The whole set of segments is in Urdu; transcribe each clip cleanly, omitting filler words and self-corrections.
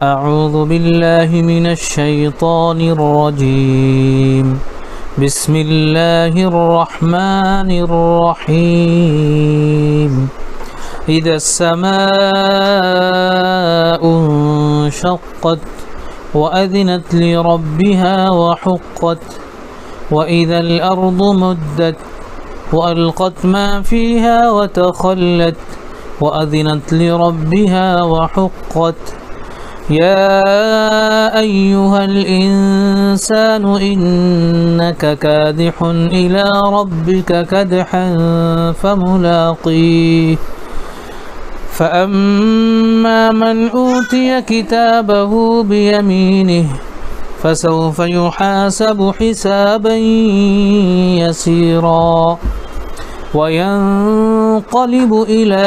أعوذ بالله من الشيطان الرجيم. بسم الله الرحمن الرحيم. إذا السماء انشقت وأذنت لربها وحقت وإذا الأرض مدت وألقت ما فيها وتخلت وأذنت لربها وحقت. يا أيها الإنسان إنك كادح إلى ربك كدحا فملاقيه. فأما من أوتي كتابه بيمينه فسوف يحاسب حسابا يسيرا وينقلب إلى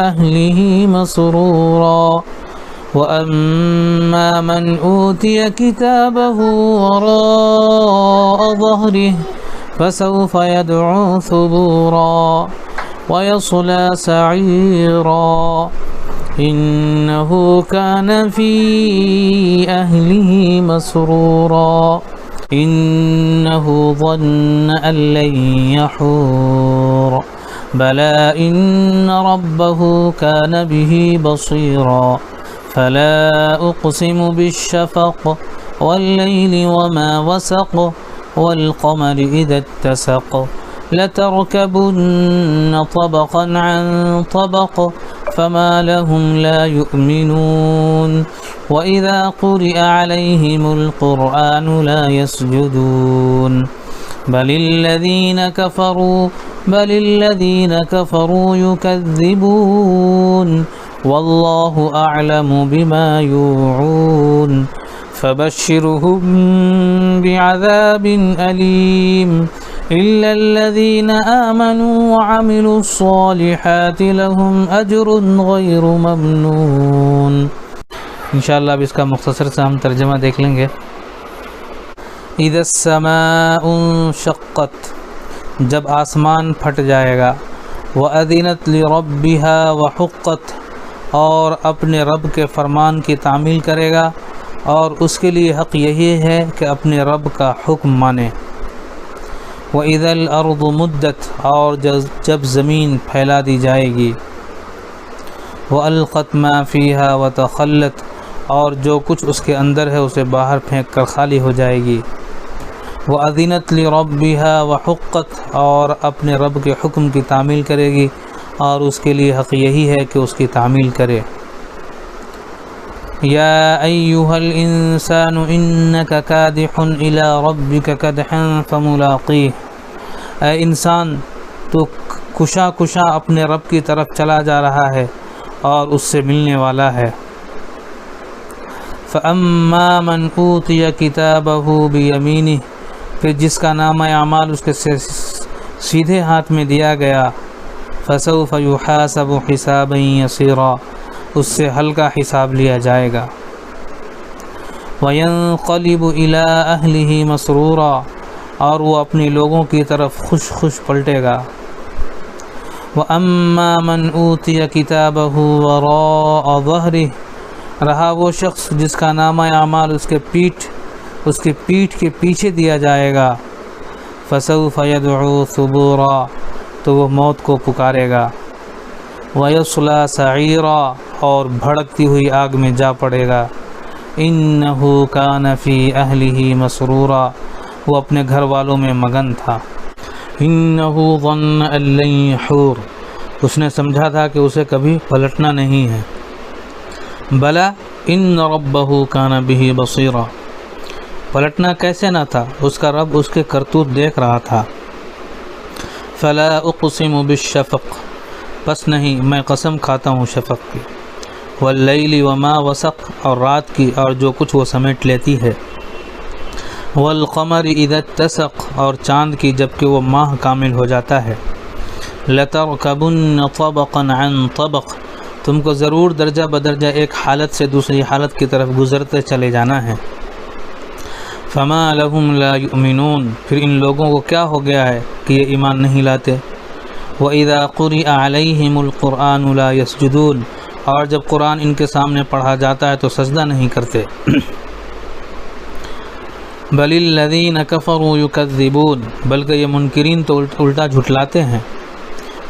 أهله مسرورا. وأما من أوتي كتابه وراء ظهره فسوف يدعو ثبورا ويصلى سعيرا. إنه كان في أهله مسرورا. إنه ظن أن لن يحور بلى إن ربه كان به بصيرا. فلا أقسم بالشفق والليل وما وسق والقمر إذا اتسق لتركبن طبقا عن طبق فما لهم لا يؤمنون. وإذا قرئ عليهم القرآن لا يسجدون بل الذين كفروا يكذبون والله أعلم بما يوعون. فبشرهم بعذاب أليم إلا الذين آمنوا وعملوا الصالحات لهم أجر غير ممنون. انشاءاللہ اب اس کا مختصر سے ہم ترجمہ دیکھ لیں گے. اذا السماء انشقت، جب آسمان پھٹ جائے گا. وأذنت لربها وحقت، اور اپنے رب کے فرمان کی تعمیل کرے گا اور اس کے لیے حق یہی ہے کہ اپنے رب کا حکم مانے. وَإِذَا الْأَرْضُ مُدَّتْ، اور جب زمین پھیلا دی جائے گی. وَأَلْقَتْ مَا فِيهَا وَتَخَلَّتْ، اور جو کچھ اس کے اندر ہے اسے باہر پھینک کر خالی ہو جائے گی. وَأَذِنَتْ لِرَبِّهَا وَحُقَّتْ، اور اپنے رب کے حکم کی تعمیل کرے گی اور اس کے لیے حق یہی ہے کہ اس کی تعمیل کرے. یا ایھا الانسان انک کادح الی ربک کدحا فملاقیہ، اے انسان تو کشا کشا اپنے رب کی طرف چلا جا رہا ہے اور اس سے ملنے والا ہے. فاما من اوتی کتابہ بیمینہ، پھر جس کا نامہ اعمال اس کے سیدھے ہاتھ میں دیا گیا. فسوف يحاسب حسابا يسيرا، اس سے ہلکا حساب لیا جائے گا. وينقلب الى اهله مسرورا، اور وہ اپنے لوگوں کی طرف خوش خوش پلٹے گا. واما من اوتی کتابه وراء ظهره، رہا وہ شخص جس کا نامہ اعمال اس کے پیٹھ کے پیچھے دیا جائے گا. فسوف يدعو ثبورا، تو وہ موت کو پکارے گا. وَيَصْلَى سَعِيرًا، اور بھڑکتی ہوئی آگ میں جا پڑے گا. إِنَّهُ كَانَ فِي أَهْلِهِ مَسْرُورًا، وہ اپنے گھر والوں میں مگن تھا. إِنَّهُ ظَنَّ أَن لَّن يَحُورَ، اس نے سمجھا تھا کہ اسے کبھی پلٹنا نہیں ہے. بَلَى إِنَّ رَبَّهُ كَانَ بِهِ بَصِيرًا، پلٹنا کیسے نہ تھا، اس کا رب اس کے کرتوت دیکھ رہا تھا. فلا اقسم بالشفق، پس نہیں میں قسم کھاتا ہوں شفق کی. واللیل وما وسق، اور رات کی اور جو کچھ وہ سمیٹ لیتی ہے. والقمر اذا اتسق، اور چاند کی جبکہ وہ ماہ کامل ہو جاتا ہے. لترکبن طبقا عن طبق، تم کو ضرور درجہ بدرجہ ایک حالت سے دوسری حالت کی طرف گزرتے چلے جانا ہے. فما لهم لا يؤمنون، پھر ان لوگوں کو کیا ہو گیا ہے کہ یہ ایمان نہیں لاتے. وَإِذَا قُرِئَ عَلَيْهِمُ الْقُرْآنُ لَا يَسْجُدُونَ، اور جب قرآن ان کے سامنے پڑھا جاتا ہے تو سجدہ نہیں کرتے۔ بل الذین کفروا یکذبون، بلکہ یہ منکرین تو الٹا جھٹلاتے ہیں۔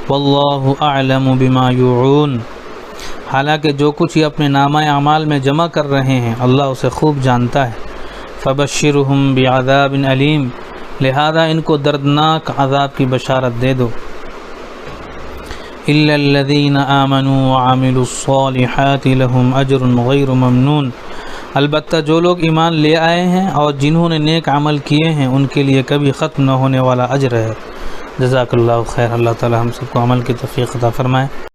واللہ اعلم بما یوعون، حالانکہ جو کچھ یہ اپنے نامہ اعمال میں جمع کر رہے ہیں اللہ اسے خوب جانتا ہے۔ فبشرہم بعذاب علیم، لہذا ان کو دردناک عذاب کی بشارت دے دو۔ الا الذین آمنوا وعملوا الصالحات لهم اجر غیر ممنون، البتہ جو لوگ ایمان لے آئے ہیں اور جنہوں نے نیک عمل کیے ہیں ان کے لیے کبھی ختم نہ ہونے والا اجر ہے۔ جزاک اللہ خیر، اللہ تعالی ہم سب کو عمل کی توفیق عطا فرمائے۔